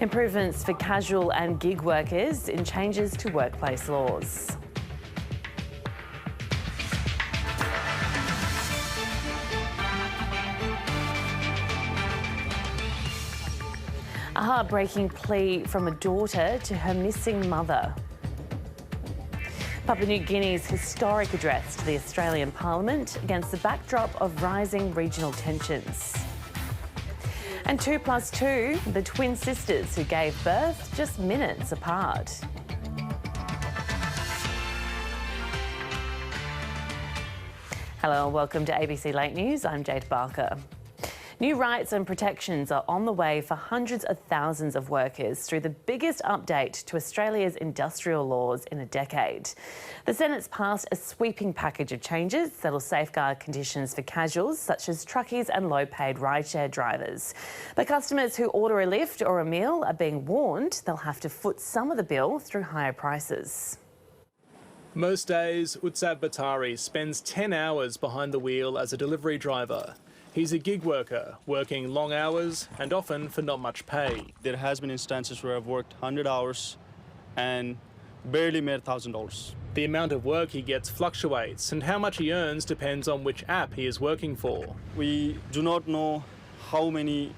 Improvements for casual and gig workers in changes to workplace laws. A heartbreaking plea from a daughter to her missing mother. Papua New Guinea's historic address to the Australian Parliament against the backdrop of rising regional tensions. And 2+2, the twin sisters who gave birth just minutes apart. Hello and welcome to ABC Late News. I'm Jade Barker. New rights and protections are on the way for hundreds of thousands of workers through the biggest update to Australia's industrial laws in a decade. The Senate's passed a sweeping package of changes that'll safeguard conditions for casuals such as truckies and low-paid rideshare drivers. But customers who order a lift or a meal are being warned they'll have to foot some of the bill through higher prices. Most days, Utsav Batari spends 10 hours behind the wheel as a delivery driver. He's a gig worker, working long hours and often for not much pay. There has been instances where I've worked 100 hours and barely made $1,000. The amount of work he gets fluctuates, and how much he earns depends on which app he is working for. We do not know how many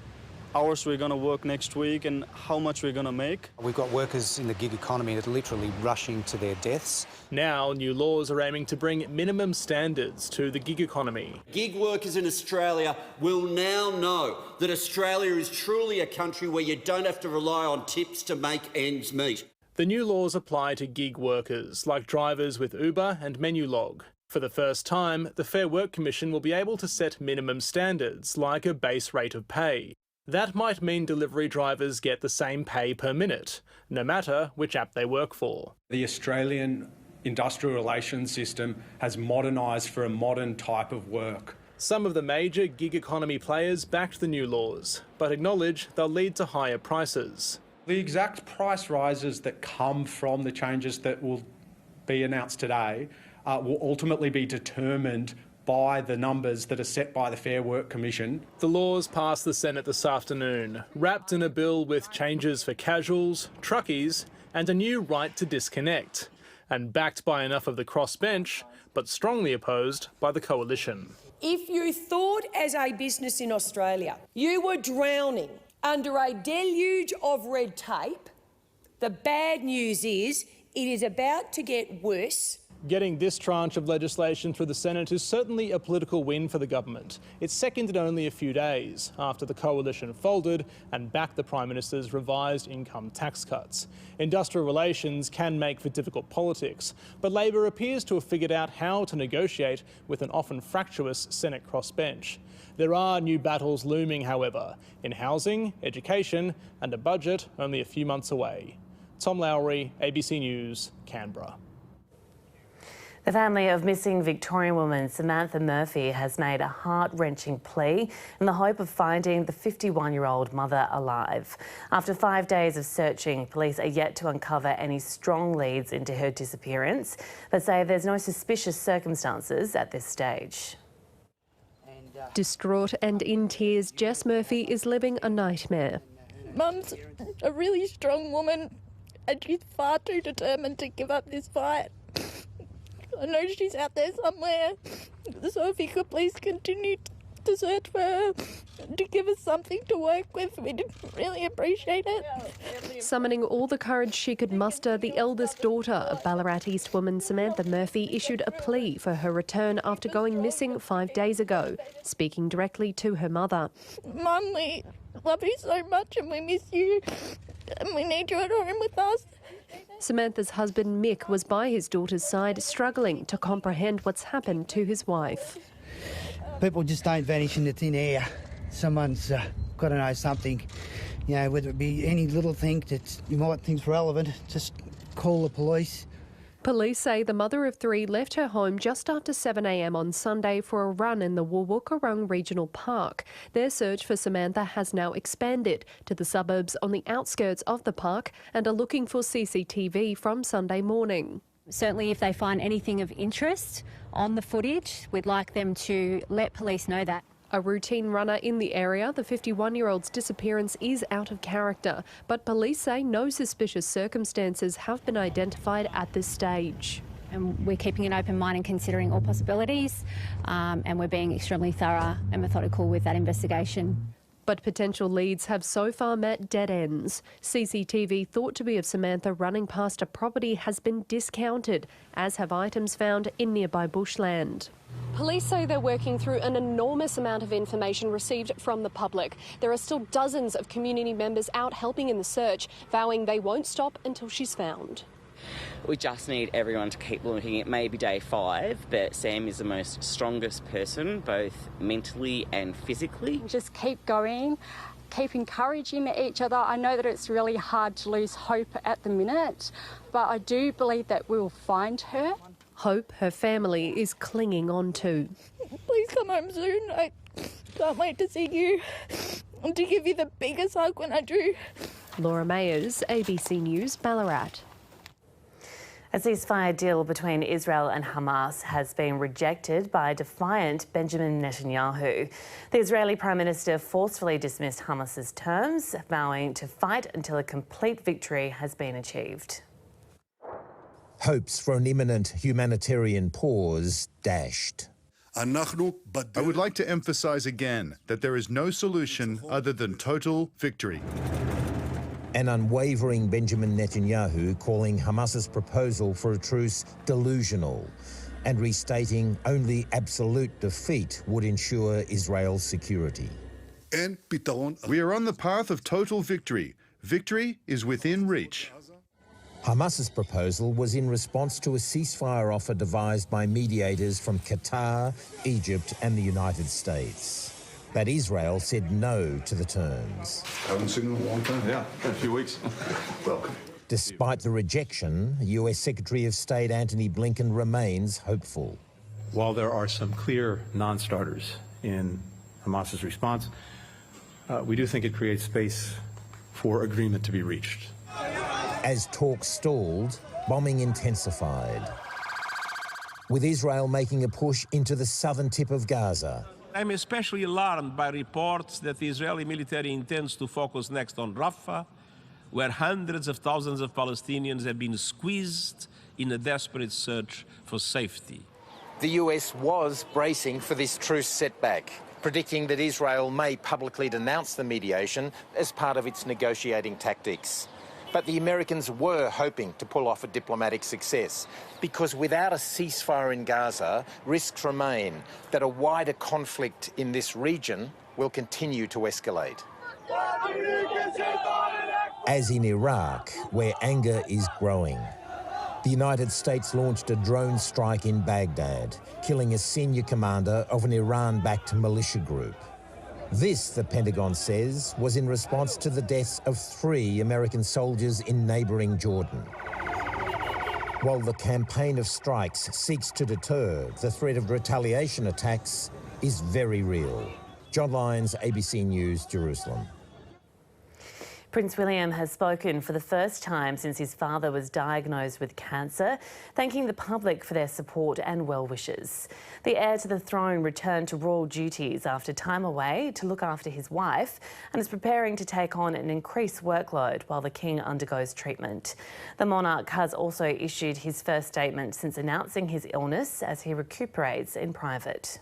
hours we're going to work next week and how much we're going to make. We've got workers in the gig economy that are literally rushing to their deaths. Now, new laws are aiming to bring minimum standards to the gig economy. Gig workers in Australia will now know that Australia is truly a country where you don't have to rely on tips to make ends meet. The new laws apply to gig workers, like drivers with Uber and Menulog. For the first time, the Fair Work Commission will be able to set minimum standards, like a base rate of pay. That might mean delivery drivers get the same pay per minute, no matter which app they work for. The Australian industrial relations system has modernised for a modern type of work. Some of the major gig economy players backed the new laws, but acknowledge they'll lead to higher prices. The exact price rises that come from the changes that will be announced today will ultimately be determined by the numbers that are set by the Fair Work Commission. The laws passed the Senate this afternoon, wrapped in a bill with changes for casuals, truckies and a new right to disconnect, and backed by enough of the crossbench, but strongly opposed by the coalition. If you thought as a business in Australia you were drowning under a deluge of red tape, the bad news is it is about to get worse. Getting this tranche of legislation through the Senate is certainly a political win for the government. It's second in only a few days after the coalition folded and backed the Prime Minister's revised income tax cuts. Industrial relations can make for difficult politics, but Labor appears to have figured out how to negotiate with an often fractious Senate crossbench. There are new battles looming, however, in housing, education and a budget only a few months away. Tom Lowry, ABC News, Canberra. The family of missing Victorian woman Samantha Murphy has made a heart-wrenching plea in the hope of finding the 51-year-old mother alive. After 5 days of searching, police are yet to uncover any strong leads into her disappearance, but say there's no suspicious circumstances at this stage. Distraught and in tears, Jess Murphy is living a nightmare. Mum's a really strong woman and she's far too determined to give up this fight. I know she's out there somewhere, so if you could please continue to search for her, to give us something to work with, we'd really appreciate it. Summoning all the courage she could muster, the eldest daughter of Ballarat East woman Samantha Murphy issued a plea for her return after going missing 5 days ago, speaking directly to her mother. Mum, we love you so much and we miss you and we need you at home with us. Samantha's husband Mick was by his daughter's side, struggling to comprehend what's happened to his wife. People just don't vanish into thin air. Someone's got to know something, you know, whether it be any little thing that you might think's relevant, just call the police. Police say the mother of three left her home just after 7 a.m. on Sunday for a run in the Wawukarung Regional Park. Their search for Samantha has now expanded to the suburbs on the outskirts of the park and are looking for CCTV from Sunday morning. Certainly if they find anything of interest on the footage, we'd like them to let police know that. A routine runner in the area, the 51-year-old's disappearance is out of character, but police say no suspicious circumstances have been identified at this stage. And we're keeping an open mind and considering all possibilities, and we're being extremely thorough and methodical with that investigation. But potential leads have so far met dead ends. CCTV thought to be of Samantha running past a property has been discounted, as have items found in nearby bushland. Police say they're working through an enormous amount of information received from the public. There are still dozens of community members out helping in the search, vowing they won't stop until she's found. We just need everyone to keep looking. It may be day 5, but Sam is the most strongest person, both mentally and physically. Just keep going, keep encouraging each other. I know that it's really hard to lose hope at the minute, but I do believe that we'll find her. Hope her family is clinging on to. Please come home soon. I can't wait to see you and to give you the biggest hug when I do. Laura Mayers, ABC News, Ballarat. A ceasefire deal between Israel and Hamas has been rejected by defiant Benjamin Netanyahu. The Israeli Prime Minister forcefully dismissed Hamas's terms, vowing to fight until a complete victory has been achieved. Hopes for an imminent humanitarian pause dashed. I would like to emphasise again that there is no solution other than total victory. An unwavering Benjamin Netanyahu calling Hamas's proposal for a truce delusional and restating only absolute defeat would ensure Israel's security. We are on the path of total victory. Victory is within reach. Hamas's proposal was in response to a ceasefire offer devised by mediators from Qatar, Egypt and the United States. But Israel said no to the terms. Haven't seen them in a long time. Yeah, a few weeks. Welcome. Despite the rejection, US Secretary of State Antony Blinken remains hopeful. While there are some clear non-starters in Hamas's response, we do think it creates space for agreement to be reached. As talks stalled, bombing intensified, with Israel making a push into the southern tip of Gaza. I'm especially alarmed by reports that the Israeli military intends to focus next on Rafah, where hundreds of thousands of Palestinians have been squeezed in a desperate search for safety. The US was bracing for this truce setback, predicting that Israel may publicly denounce the mediation as part of its negotiating tactics. But the Americans were hoping to pull off a diplomatic success because without a ceasefire in Gaza, risks remain that a wider conflict in this region will continue to escalate. As in Iraq, where anger is growing. The United States launched a drone strike in Baghdad, killing a senior commander of an Iran-backed militia group. This, the Pentagon says, was in response to the deaths of 3 American soldiers in neighbouring Jordan. While the campaign of strikes seeks to deter, the threat of retaliation attacks is very real. John Lyons, ABC News, Jerusalem. Prince William has spoken for the first time since his father was diagnosed with cancer, thanking the public for their support and well wishes. The heir to the throne returned to royal duties after time away to look after his wife and is preparing to take on an increased workload while the King undergoes treatment. The monarch has also issued his first statement since announcing his illness as he recuperates in private.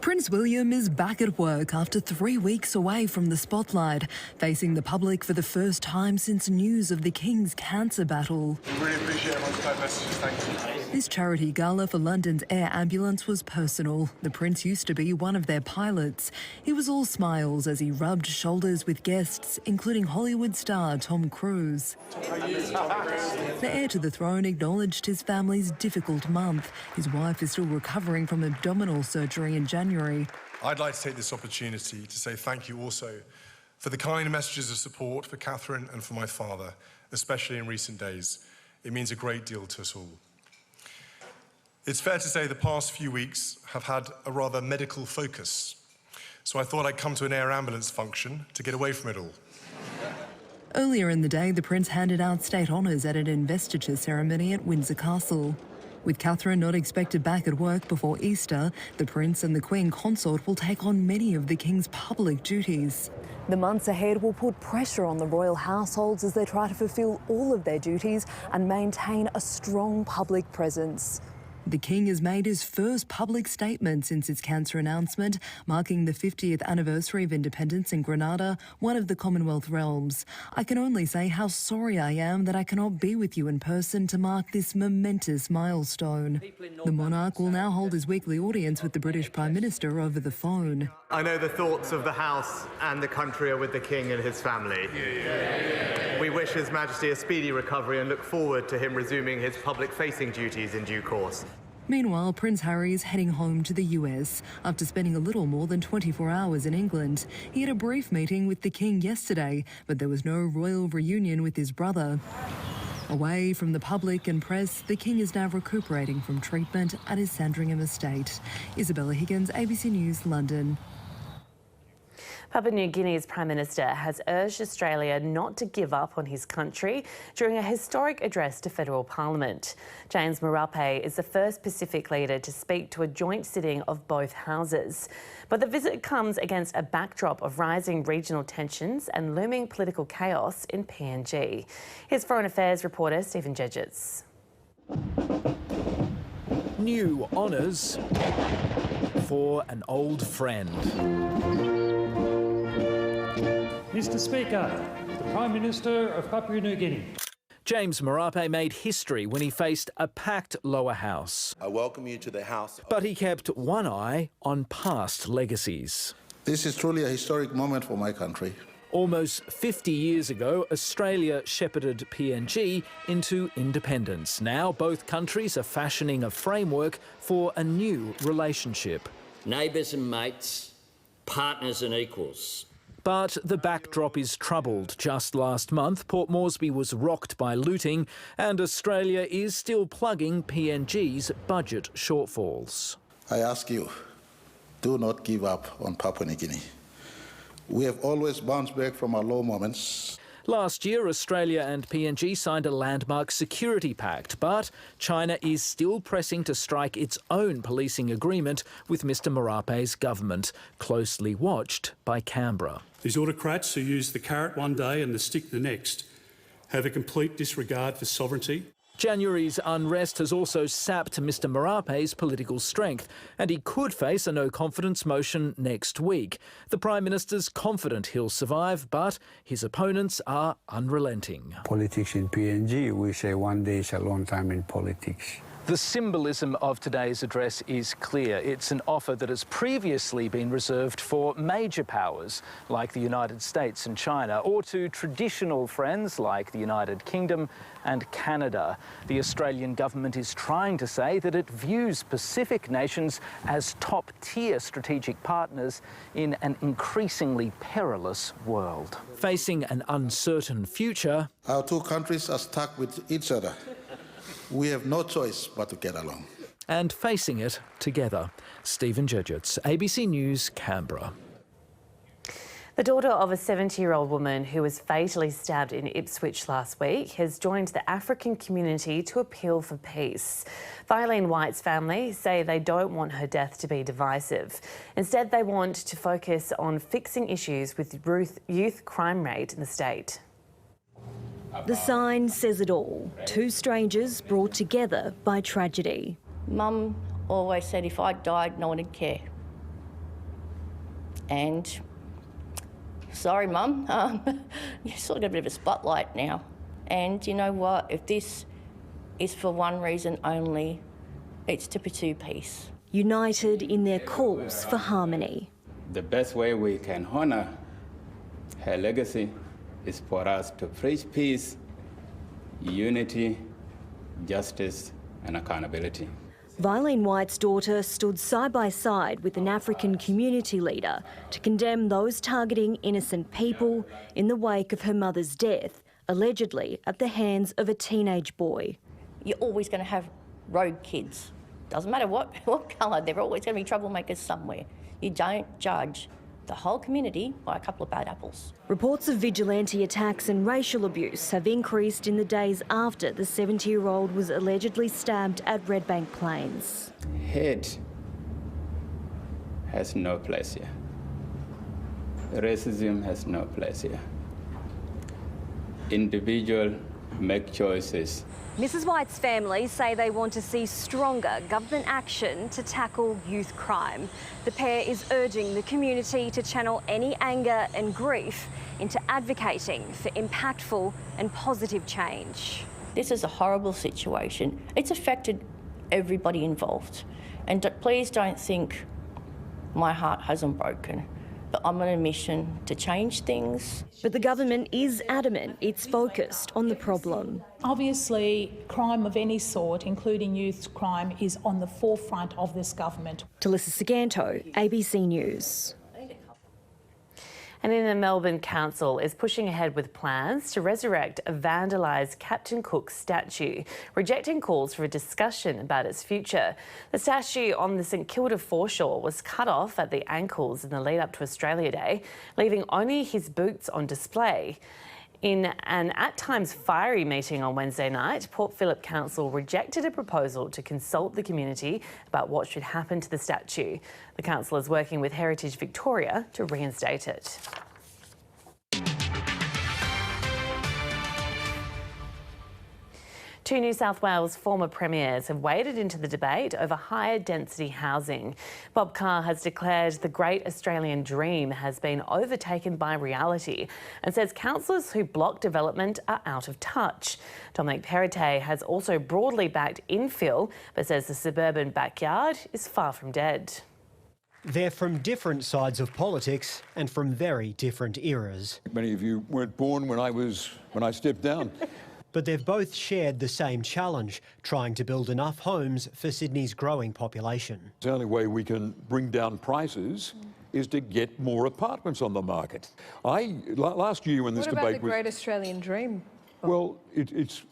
Prince William is back at work after 3 weeks away from the spotlight, facing the public for the first time since news of the King's cancer battle. We really appreciate everyone's kind messages, thank you. This charity gala for London's air ambulance was personal. The Prince used to be one of their pilots. He was all smiles as he rubbed shoulders with guests, including Hollywood star Tom Cruise. The heir to the throne acknowledged his family's difficult month. His wife is still recovering from abdominal surgery in January. I'd like to take this opportunity to say thank you also for the kind messages of support for Catherine and for my father, especially in recent days. It means a great deal to us all. It's fair to say the past few weeks have had a rather medical focus, so I thought I'd come to an air ambulance function to get away from it all. Earlier in the day, the Prince handed out state honours at an investiture ceremony at Windsor Castle. With Catherine not expected back at work before Easter, the Prince and the Queen Consort will take on many of the King's public duties. The months ahead will put pressure on the royal households as they try to fulfil all of their duties and maintain a strong public presence. The King has made his first public statement since his cancer announcement, marking the 50th anniversary of independence in Grenada, one of the Commonwealth realms. I can only say how sorry I am that I cannot be with you in person to mark this momentous milestone. The monarch will now hold his weekly audience with the British Prime Minister over the phone. I know the thoughts of the House and the country are with the King and his family. We wish His Majesty a speedy recovery and look forward to him resuming his public-facing duties in due course. Meanwhile, Prince Harry is heading home to the US after spending a little more than 24 hours in England. He had a brief meeting with the King yesterday, but there was no royal reunion with his brother. Away from the public and press, the King is now recuperating from treatment at his Sandringham estate. Isabella Higgins, ABC News, London. Papua New Guinea's Prime Minister has urged Australia not to give up on his country during a historic address to federal parliament. James Marape is the first Pacific leader to speak to a joint sitting of both houses. But the visit comes against a backdrop of rising regional tensions and looming political chaos in PNG. Here's Foreign Affairs reporter Stephen Jedgetts. New honours for an old friend. Mr. Speaker, the Prime Minister of Papua New Guinea. James Marape made history when he faced a packed lower house. I welcome you to the House. But he kept one eye on past legacies. This is truly a historic moment for my country. Almost 50 years ago, Australia shepherded PNG into independence. Now both countries are fashioning a framework for a new relationship. Neighbours and mates, partners and equals. But the backdrop is troubled. Just last month, Port Moresby was rocked by looting, and Australia is still plugging PNG's budget shortfalls. I ask you, do not give up on Papua New Guinea. We have always bounced back from our low moments. Last year, Australia and PNG signed a landmark security pact, but China is still pressing to strike its own policing agreement with Mr Marape's government, closely watched by Canberra. These autocrats who use the carrot one day and the stick the next have a complete disregard for sovereignty. January's unrest has also sapped Mr Marape's political strength, and he could face a no-confidence motion next week. The Prime Minister's confident he'll survive, but his opponents are unrelenting. Politics in PNG, we say one day is a long time in politics. The symbolism of today's address is clear. It's an offer that has previously been reserved for major powers like the United States and China, or to traditional friends like the United Kingdom and Canada. The Australian government is trying to say that it views Pacific nations as top-tier strategic partners in an increasingly perilous world. Facing an uncertain future, our two countries are stuck with each other. We have no choice but to get along. And facing it together. Stephen Jedgetts, ABC News, Canberra. The daughter of a 70-year-old woman who was fatally stabbed in Ipswich last week has joined the African community to appeal for peace. Violene White's family say they don't want her death to be divisive. Instead, they want to focus on fixing issues with youth crime rate in the state. The sign says it all. Two strangers brought together by tragedy. Mum always said if I died, no one would care. And sorry, Mum, you've sort of got a bit of a spotlight now. And you know what? If this is for one reason only, it's to pursue peace. United in their calls for harmony. The best way we can honour her legacy is for us to preach peace, unity, justice and accountability. Violene White's daughter stood side by side with an African community leader to condemn those targeting innocent people in the wake of her mother's death, allegedly at the hands of a teenage boy. You're always going to have rogue kids. Doesn't matter what colour, they're always going to be troublemakers somewhere. You don't judge the whole community by a couple of bad apples. Reports of vigilante attacks and racial abuse have increased in the days after the 70-year-old was allegedly stabbed at Redbank Plains. Hate has no place here. Racism has no place here. Individual make choices. Mrs White's family say they want to see stronger government action to tackle youth crime. The pair is urging the community to channel any anger and grief into advocating for impactful and positive change. This is a horrible situation. It's affected everybody involved. And please don't think my heart hasn't broken. But I'm on a mission to change things. But the government is adamant it's focused on the problem. Obviously, crime of any sort, including youth crime, is on the forefront of this government. Talissa Saganto, ABC News. And in the Melbourne Council is pushing ahead with plans to resurrect a vandalised Captain Cook statue, rejecting calls for a discussion about its future. The statue on the St Kilda foreshore was cut off at the ankles in the lead up to Australia Day, leaving only his boots on display. In an at times fiery meeting on Wednesday night, Port Phillip Council rejected a proposal to consult the community about what should happen to the statue. The council is working with Heritage Victoria to reinstate it. Two New South Wales former premiers have waded into the debate over higher density housing. Bob Carr has declared the great Australian dream has been overtaken by reality and says councillors who block development are out of touch. Dominic Perrottet has also broadly backed infill but says the suburban backyard is far from dead. They're from different sides of politics and from very different eras. Many of you weren't born when I stepped down. But they've both shared the same challenge, trying to build enough homes for Sydney's growing population. The only way we can bring down prices is to get more apartments on the market. Last year when this debate was... What about the great Australian dream? Well, it's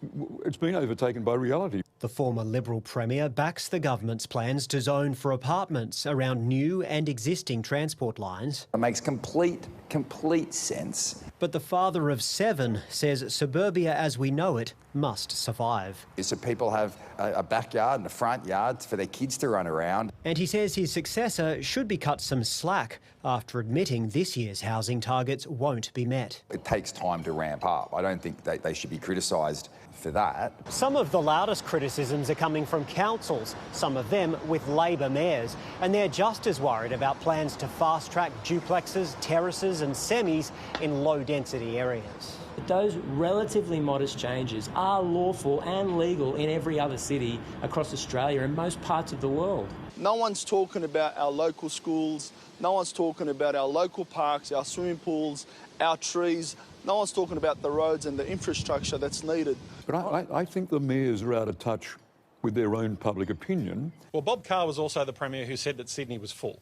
been overtaken by reality. The former Liberal Premier backs the government's plans to zone for apartments around new and existing transport lines. It makes complete sense. But the father of 7 says suburbia as we know it must survive. So people have a backyard and a front yard for their kids to run around. And he says his successor should be cut some slack after admitting this year's housing targets won't be met. It takes time to ramp up. I don't think they should be criticised for that. Some of the loudest criticisms are coming from councils, some of them with Labor mayors, and they're just as worried about plans to fast-track duplexes, terraces and semis in low-density areas. Those relatively modest changes are lawful and legal in every other city across Australia and most parts of the world. No one's talking about our local schools, no one's talking about our local parks, our swimming pools, our trees. No one's talking about the roads and the infrastructure that's needed. But I think the mayors are out of touch with their own public opinion. Well, Bob Carr was also the Premier who said that Sydney was full.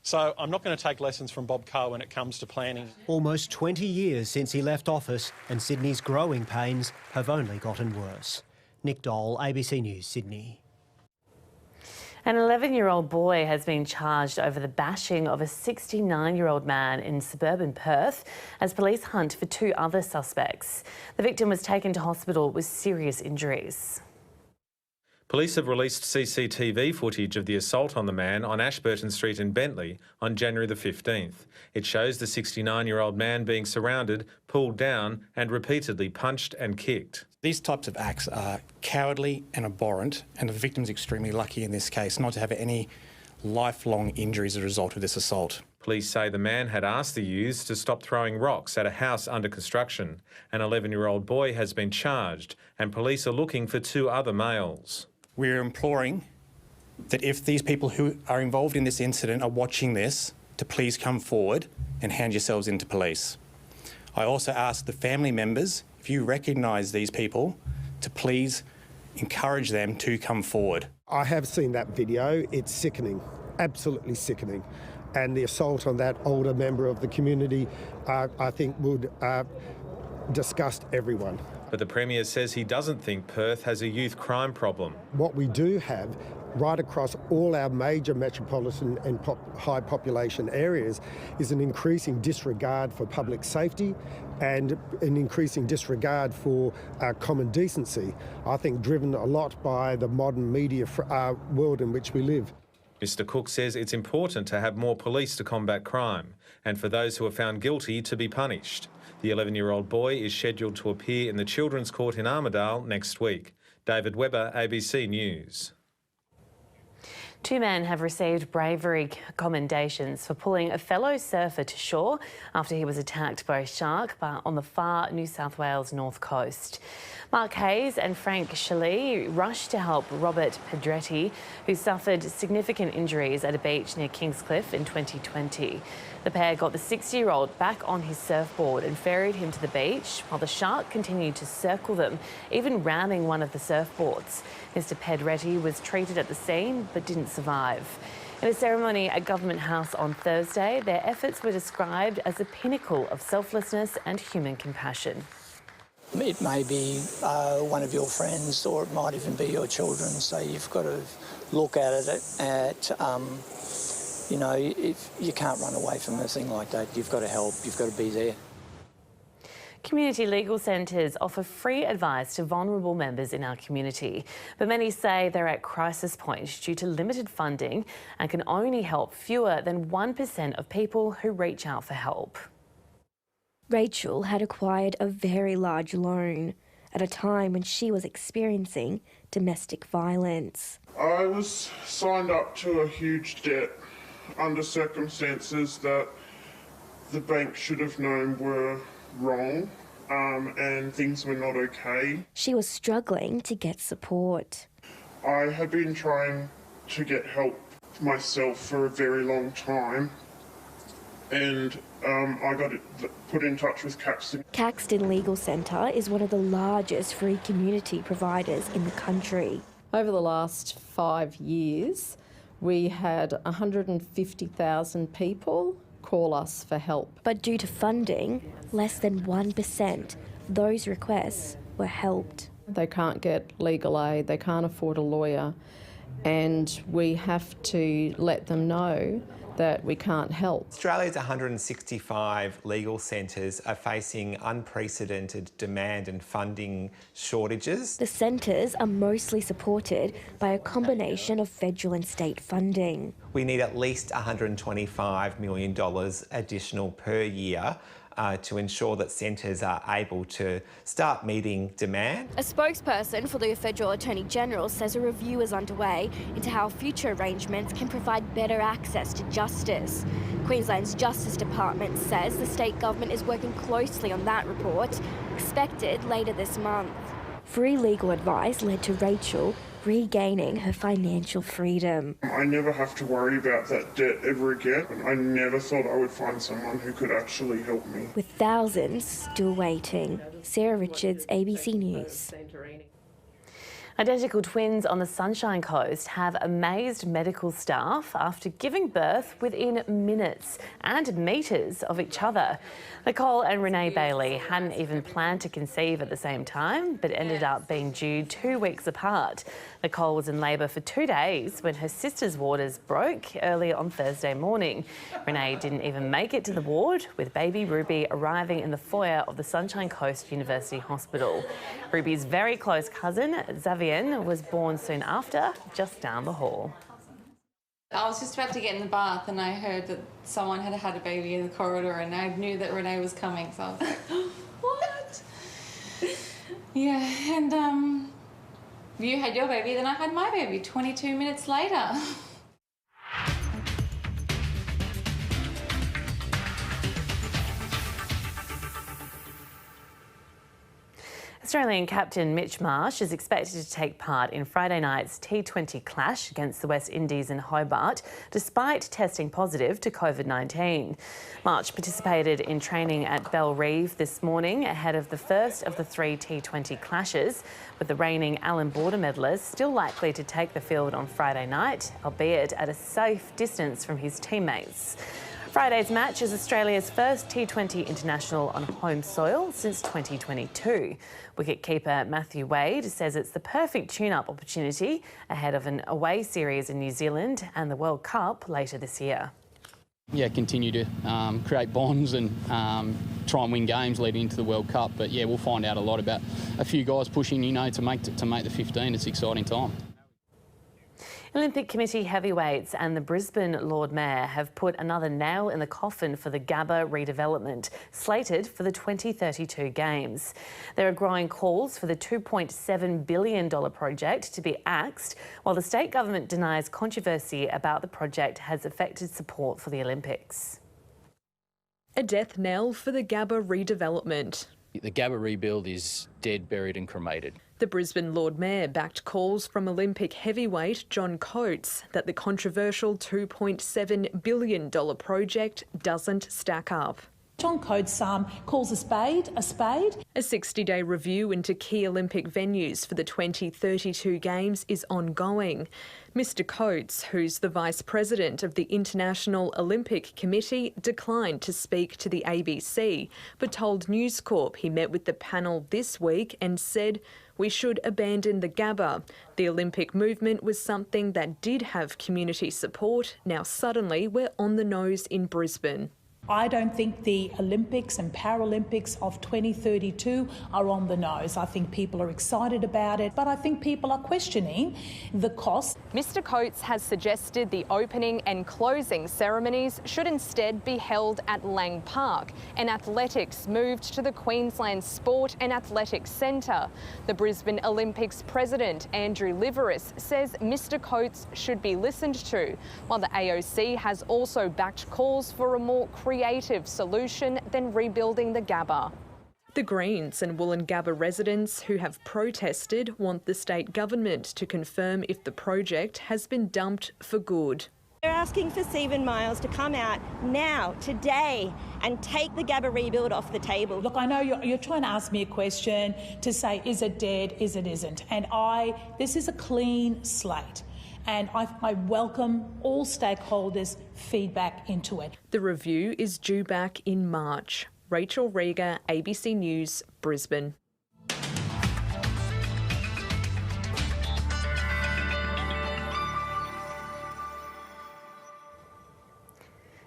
So I'm not going to take lessons from Bob Carr when it comes to planning. Almost 20 years since he left office and Sydney's growing pains have only gotten worse. Nick Dole, ABC News, Sydney. An 11-year-old boy has been charged over the bashing of a 69-year-old man in suburban Perth as police hunt for 2 other suspects. The victim was taken to hospital with serious injuries. Police have released CCTV footage of the assault on the man on Ashburton Street in Bentley on January the 15th. It shows the 69-year-old man being surrounded, pulled down and repeatedly punched and kicked. These types of acts are cowardly and abhorrent, and the victim's extremely lucky in this case not to have any lifelong injuries as a result of this assault. Police say the man had asked the youths to stop throwing rocks at a house under construction. An 11-year-old boy has been charged and police are looking for 2 other males. We're imploring that if these people who are involved in this incident are watching this, to please come forward and hand yourselves into police. I also ask the family members, if you recognise these people, to please encourage them to come forward. I have seen that video. It's sickening, absolutely sickening. And the assault on that older member of the community, I think would disgust everyone. But the Premier says he doesn't think Perth has a youth crime problem. What we do have right across all our major metropolitan and high population areas is an increasing disregard for public safety and an increasing disregard for common decency, I think driven a lot by the modern media world in which we live. Mr Cook says it's important to have more police to combat crime and for those who are found guilty to be punished. The 11-year-old boy is scheduled to appear in the Children's Court in Armidale next week. David Webber, ABC News. Two men have received bravery commendations for pulling a fellow surfer to shore after he was attacked by a shark on the far New South Wales north coast. Mark Hayes and Frank Shelley rushed to help Robert Pedretti, who suffered significant injuries at a beach near Kingscliff in 2020. The pair got the 60-year-old back on his surfboard and ferried him to the beach while the shark continued to circle them, even ramming one of the surfboards. Mr Pedretti was treated at the scene but didn't survive. In a ceremony at Government House on Thursday, their efforts were described as a pinnacle of selflessness and human compassion. It may be one of your friends or it might even be your children, so you've got to look at it you know, if you can't run away from a thing like that, you've got to help, you've got to be there. Community legal centres offer free advice to vulnerable members in our community, but many say they're at crisis point due to limited funding and can only help fewer than 1% of people who reach out for help. Rachel had acquired a very large loan at a time when she was experiencing domestic violence. I was signed up to a huge debt under circumstances that the bank should have known were wrong and things were not okay. She was struggling to get support. I have been trying to get help myself for a very long time and I got put in touch with Caxton. Caxton Legal Centre is one of the largest free community providers in the country. Over the last 5 years, we had 150,000 people call us for help. But due to funding, less than 1% of those requests were helped. They can't get legal aid, they can't afford a lawyer, and we have to let them know that we can't help. Australia's 165 legal centres are facing unprecedented demand and funding shortages. The centres are mostly supported by a combination of federal and state funding. We need at least $125 million additional per year to ensure that centres are able to start meeting demand. A spokesperson for the Federal Attorney General says a review is underway into how future arrangements can provide better access to justice. Queensland's Justice Department says the state government is working closely on that report, expected later this month. Free legal advice led to Rachel regaining her financial freedom. I never have to worry about that debt ever again. I never thought I would find someone who could actually help me. With thousands still waiting. Sarah Richards, ABC News. Identical twins on the Sunshine Coast have amazed medical staff after giving birth within minutes and metres of each other. Nicole and Renee Bailey hadn't even planned to conceive at the same time, but ended up being due 2 weeks apart. Nicole was in labour for 2 days when her sister's waters broke early on Thursday morning. Renee didn't even make it to the ward, with baby Ruby arriving in the foyer of the Sunshine Coast University Hospital. Ruby's very close cousin, Xavier, was born soon after, just down the hall. I was just about to get in the bath and I heard that someone had had a baby in the corridor and I knew that Renee was coming, so I was like, what? Yeah, and you had your baby, then I had my baby 22 minutes later. Australian captain Mitch Marsh is expected to take part in Friday night's T20 clash against the West Indies in Hobart, despite testing positive to COVID-19. Marsh participated in training at Bellerive this morning ahead of the first of the 3 T20 clashes, with the reigning Allan Border medalist still likely to take the field on Friday night, albeit at a safe distance from his teammates. Friday's match is Australia's first T20 international on home soil since 2022. Wicketkeeper Matthew Wade says it's the perfect tune-up opportunity ahead of an away series in New Zealand and the World Cup later this year. Yeah, continue to create bonds and try and win games leading into the World Cup. But yeah, we'll find out a lot about a few guys pushing, to make the 15. It's an exciting time. Olympic Committee heavyweights and the Brisbane Lord Mayor have put another nail in the coffin for the Gabba redevelopment, slated for the 2032 Games. There are growing calls for the $2.7 billion project to be axed, while the state government denies controversy about the project has affected support for the Olympics. A death knell for the Gabba redevelopment. The Gabba rebuild is dead, buried and cremated. The Brisbane Lord Mayor backed calls from Olympic heavyweight John Coates that the controversial $2.7 billion project doesn't stack up. John Coates calls a spade a spade. A 60-day review into key Olympic venues for the 2032 Games is ongoing. Mr Coates, who's the Vice President of the International Olympic Committee, declined to speak to the ABC, but told News Corp he met with the panel this week and said, "We should abandon the Gabba. The Olympic movement was something that did have community support. Now suddenly we're on the nose in Brisbane." I don't think the Olympics and Paralympics of 2032 are on the nose. I think people are excited about it, but I think people are questioning the cost. Mr Coates has suggested the opening and closing ceremonies should instead be held at Lang Park, and athletics moved to the Queensland Sport and Athletics Centre. The Brisbane Olympics president, Andrew Liveris, says Mr Coates should be listened to, while the AOC has also backed calls for a more creative solution than rebuilding the Gabba. The Greens and Wollongabba residents who have protested want the state government to confirm if the project has been dumped for good. They're asking for Stephen Miles to come out now, today, and take the Gabba rebuild off the table. Look, I know you're trying to ask me a question to say, is it dead, is it isn't? And this is a clean slate. And I welcome all stakeholders' feedback into it. The review is due back in March. Rachel Rieger, ABC News, Brisbane.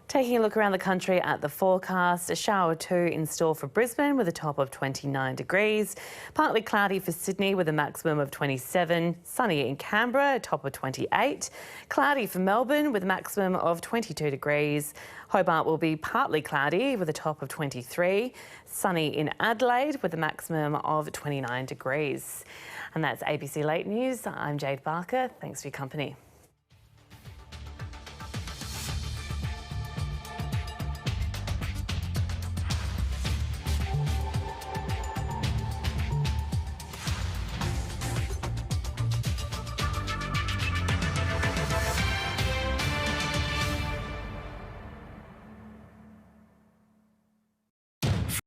Taking a look around the country at the forecast, a shower or two in store for Brisbane with a top of 29 degrees. Partly cloudy for Sydney with a maximum of 27. Sunny in Canberra, a top of 28. Cloudy for Melbourne with a maximum of 22 degrees. Hobart will be partly cloudy with a top of 23. Sunny in Adelaide with a maximum of 29 degrees. And that's ABC Late News. I'm Jade Barker. Thanks for your company.